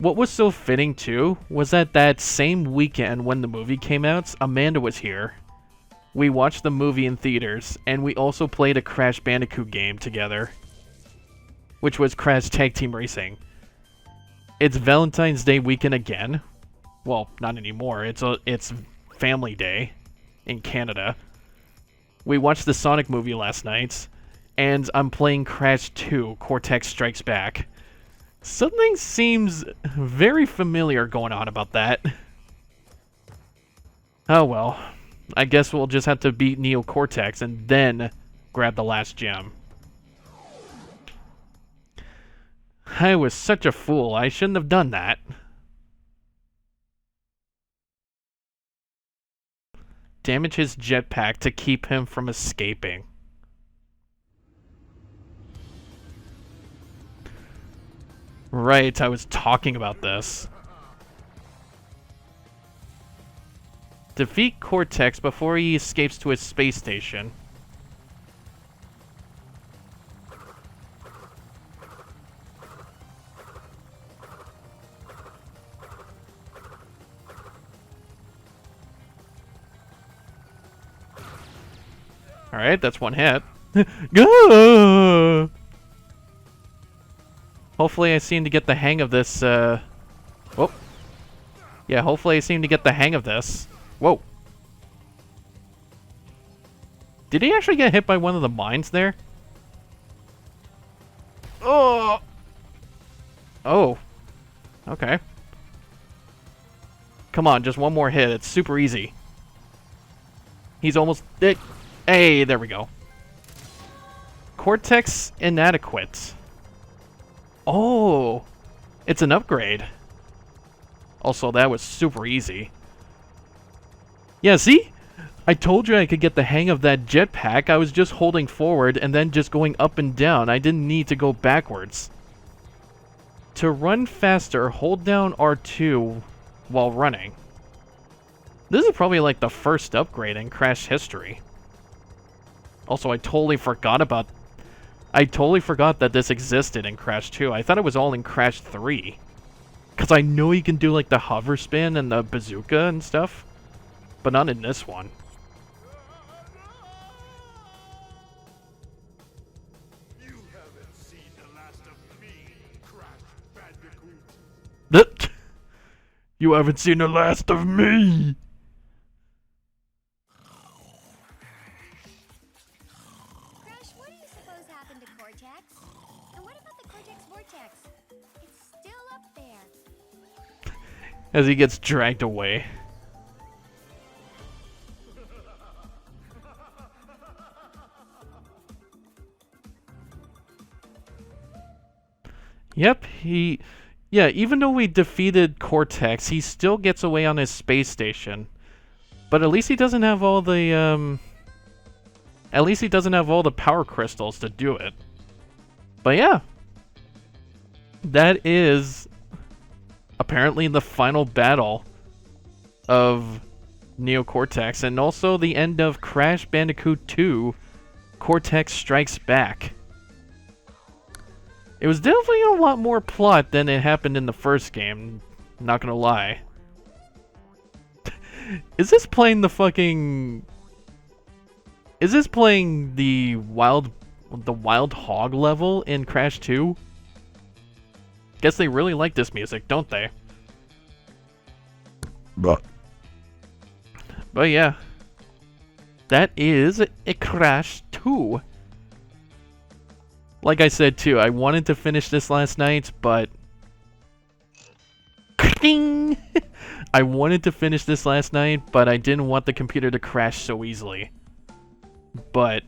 what was so fitting too was that same weekend when the movie came out, Amanda was here. We watched the movie in theaters, and we also played a Crash Bandicoot game together, which was Crash Tag Team Racing. It's Valentine's Day weekend again. Well, not anymore. It's Family Day in Canada. We watched the Sonic movie last night, and I'm playing Crash 2, Cortex Strikes Back. Something seems very familiar going on about that. Oh well. I guess we'll just have to beat Neo Cortex and then grab the last gem. I was such a fool. I shouldn't have done that. Damage his jetpack to keep him from escaping. Right, I was talking about this. Defeat Cortex before he escapes to his space station. Alright, that's one hit. Go! Hopefully I seem to get the hang of this, Oh. Yeah, hopefully I seem to get the hang of this. Whoa. Did he actually get hit by one of the mines there? Oh! Oh. Okay. Come on, just one more hit. It's super easy. He's almost... Hey, there we go. Cortex inadequate. Oh, it's an upgrade. Also, that was super easy. Yeah, see? I told you I could get the hang of that jetpack. I was just holding forward and then just going up and down. I didn't need to go backwards. To run faster, hold down R2 while running. This is probably like the first upgrade in Crash history. Also, I totally forgot that this existed in Crash 2. I thought it was all in Crash 3. Because I know you can do like the hover spin and the bazooka and stuff. But not in this one. You haven't seen the last of me, Crash Bandicoot. You haven't seen the last of me! As he gets dragged away. Yep, yeah, even though we defeated Cortex, he still gets away on his space station. But at least he doesn't have all the, at least he doesn't have all the power crystals to do it. But yeah. That is... apparently the final battle of Neo Cortex, and also the end of Crash Bandicoot 2, Cortex Strikes Back. It was definitely a lot more plot than it happened in the first game, not gonna lie. Is this playing the fucking... Is this playing the Wild Hog level in Crash 2? Guess they really like this music, don't they? But yeah. That is a Crash 2. Like I said too, I wanted to finish this last night, but... I wanted to finish this last night, but I didn't want the computer to crash so easily. But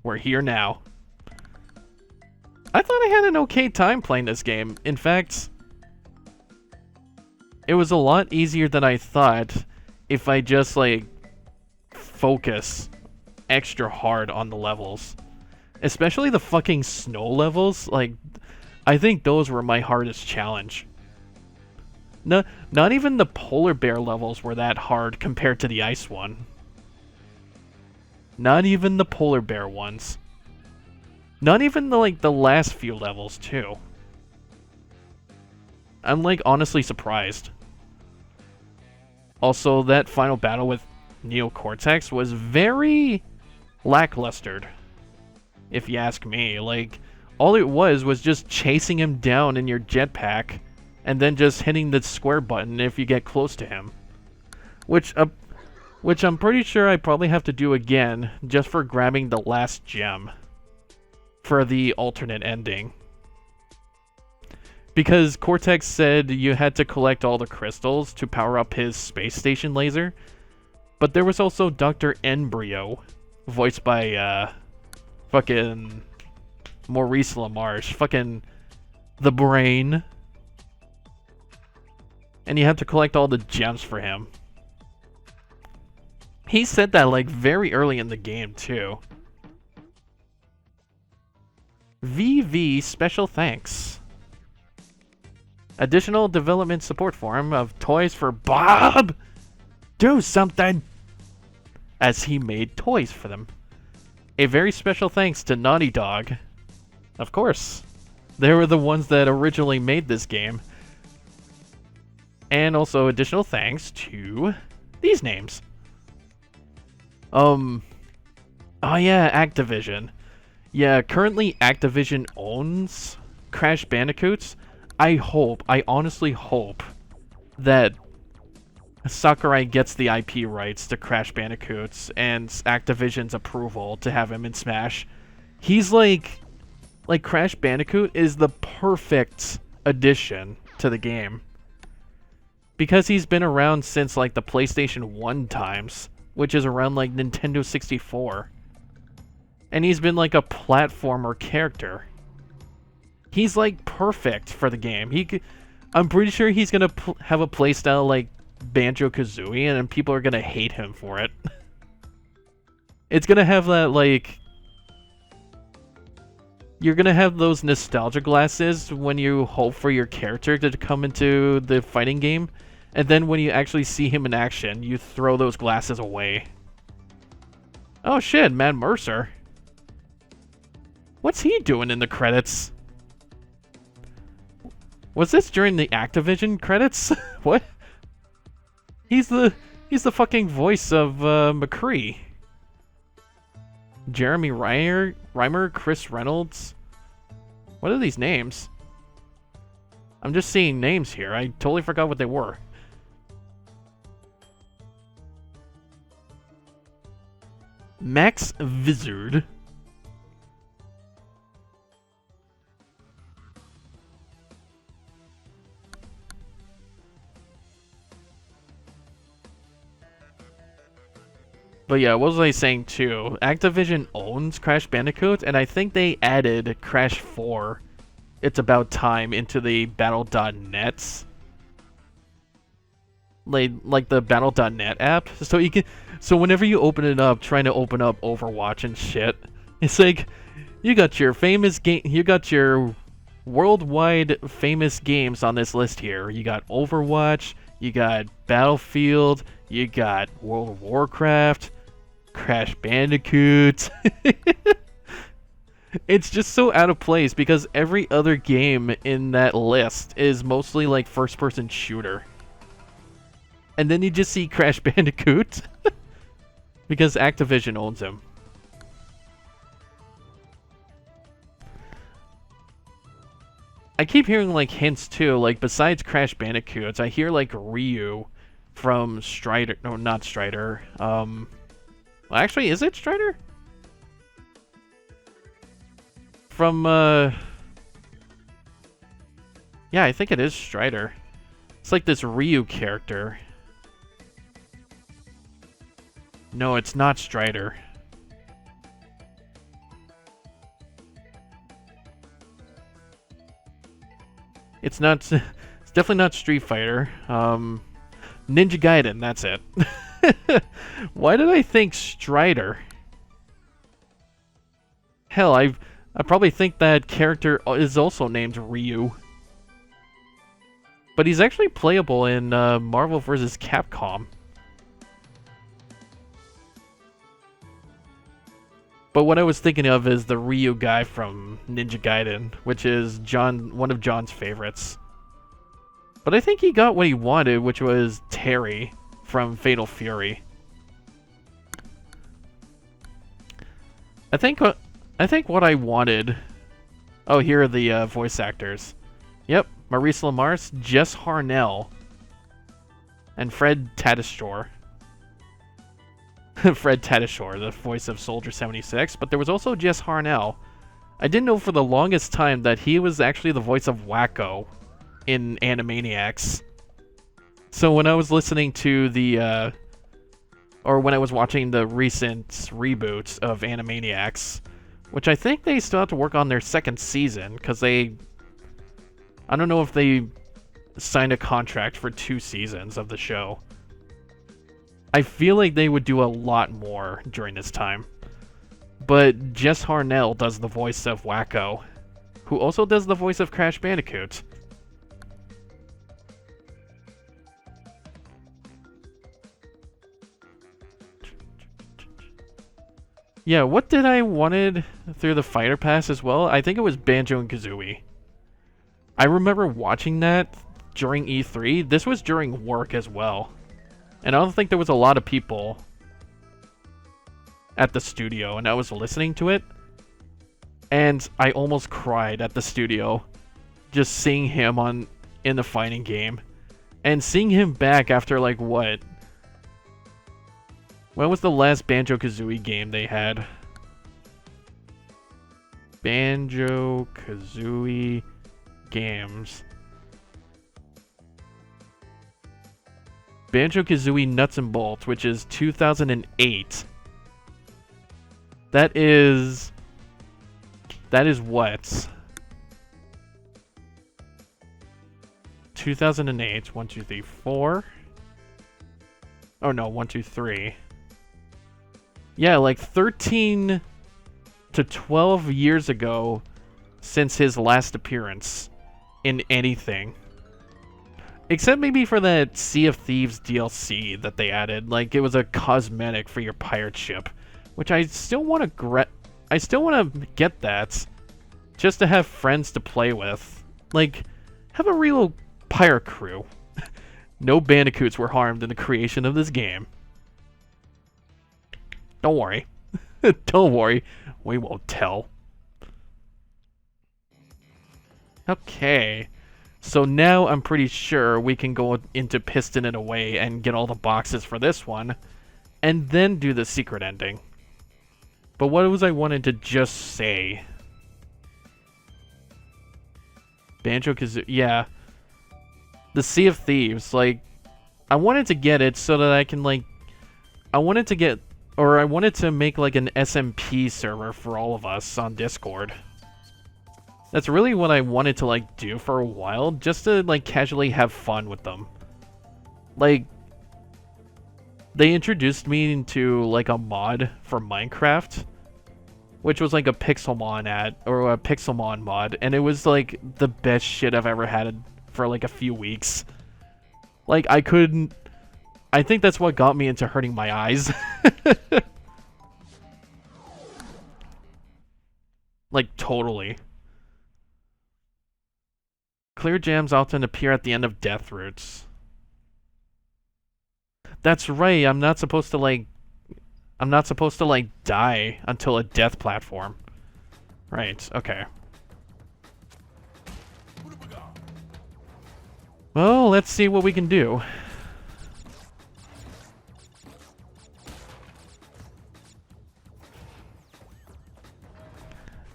we're here now. I thought I had an okay time playing this game. In fact, it was a lot easier than I thought if I just, like, focus extra hard on the levels. Especially the fucking snow levels. Like, I think those were my hardest challenge. No, not even the polar bear levels were that hard compared to the ice one. Not even the polar bear ones. Not even the last few levels, too. I'm like honestly surprised. Also, that final battle with Neo Cortex was very lackluster, if you ask me. Like, all it was just chasing him down in your jetpack, and then just hitting the square button if you get close to him. Which I'm pretty sure I probably have to do again, just for grabbing the last gem for the alternate ending. Because Cortex said you had to collect all the crystals to power up his space station laser. But there was also Dr. Embryo, voiced by, fucking Maurice LaMarche, fucking the brain. And you have to collect all the gems for him. He said that, like, very early in the game, too. VV special thanks. Additional development support forum of toys for Bob. Do something! As he made toys for them. A very special thanks to Naughty Dog. Of course. They were the ones that originally made this game. And also additional thanks to these names. Oh yeah, Activision. Yeah, currently Activision owns Crash Bandicoots. I honestly hope that Sakurai gets the IP rights to Crash Bandicoots and Activision's approval to have him in Smash. He's like Crash Bandicoot is the perfect addition to the game. Because he's been around since like the PlayStation 1 times, which is around like Nintendo 64. And he's been like a platformer character. He's like perfect for the game. I'm pretty sure he's gonna have a playstyle like Banjo-Kazooie, and people are gonna hate him for it. It's gonna have that like... You're gonna have those nostalgia glasses when you hope for your character to come into the fighting game, and then when you actually see him in action, you throw those glasses away. Oh shit, Matt Mercer. What's he doing in the credits? Was this during the Activision credits? What? He's the fucking voice of McCree. Jeremy Reimer, Chris Reynolds. What are these names? I'm just seeing names here. I totally forgot what they were. Max Vizard. But yeah, what was I saying too? Activision owns Crash Bandicoot, and I think they added Crash 4, It's About Time, into the Battle.net. Like the Battle.net app. So whenever you open it up, trying to open up Overwatch and shit, it's like, you got your famous game, you got your worldwide famous games on this list here. You got Overwatch, you got Battlefield, you got World of Warcraft, Crash Bandicoot. It's just so out of place because every other game in that list is mostly like first-person shooter. And then you just see Crash Bandicoot because Activision owns him. I keep hearing like hints too, like besides Crash Bandicoots, I hear like Ryu from Strider. No, not Strider. Well, actually, is it Strider? From, yeah, I think it is Strider. It's like this Ryu character. No, it's not Strider. It's not, it's definitely not Street Fighter. Ninja Gaiden, that's it. Why did I think Strider? Hell, I probably think that character is also named Ryu. But he's actually playable in Marvel vs. Capcom. But what I was thinking of is the Ryu guy from Ninja Gaiden, which is one of John's favorites. But I think he got what he wanted, which was Terry from Fatal Fury. I think what I wanted... Oh, here are the voice actors. Yep, Maurice LaMarche, Jess Harnell, and Fred Tatasciore. Fred Tatasciore, the voice of Soldier 76, but there was also Jess Harnell. I didn't know for the longest time that he was actually the voice of Wacko in Animaniacs. So when I was listening to the, or when I was watching the recent reboots of Animaniacs, which I think they still have to work on their second season, because I don't know if they signed a contract for 2 seasons of the show. I feel like they would do a lot more during this time. But Jess Harnell does the voice of Wacko, who also does the voice of Crash Bandicoot. Yeah, what did I wanted through the Fighter Pass as well? I think it was Banjo and Kazooie. I remember watching that during E3. This was during work as well. And I don't think there was a lot of people at the studio, and I was listening to it. And I almost cried at the studio just seeing him in the fighting game. And seeing him back after, like, what? When was the last Banjo-Kazooie game they had? Banjo-Kazooie games. Banjo-Kazooie Nuts and Bolts, which is 2008. That is what? 2008. 1, 2, 3, 4. Oh no, 1, 2, 3. Yeah, like 13 to 12 years ago since his last appearance in anything. Except maybe for that Sea of Thieves DLC that they added. Like, it was a cosmetic for your pirate ship. Which I still want to get that. Just to have friends to play with. Like, have a real pirate crew. No bandicoots were harmed in the creation of this game. Don't worry. Don't worry. We won't tell. Okay. So now I'm pretty sure we can go into Piston and Away and get all the boxes for this one. And then do the secret ending. But what was I wanted to just say? Banjo-Kazooie, yeah. The Sea of Thieves, like, I wanted to get it so that I can, like, I wanted to make, like, an SMP server for all of us on Discord. That's really what I wanted to, like, do for a while, just to, like, casually have fun with them. Like, they introduced me into, like, a mod for Minecraft, which was, like, a Pixelmon mod, and it was, like, the best shit I've ever had for, like, a few weeks. Like, I think that's what got me into hurting my eyes. Like, totally. Clear gems often appear at the end of death routes. That's right, I'm not supposed to, like, die until a death platform. Right, okay. Well, let's see what we can do.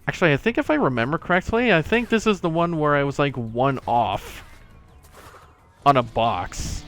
Actually, I think if I remember correctly, I think this is the one where I was, like, 1 off on a box.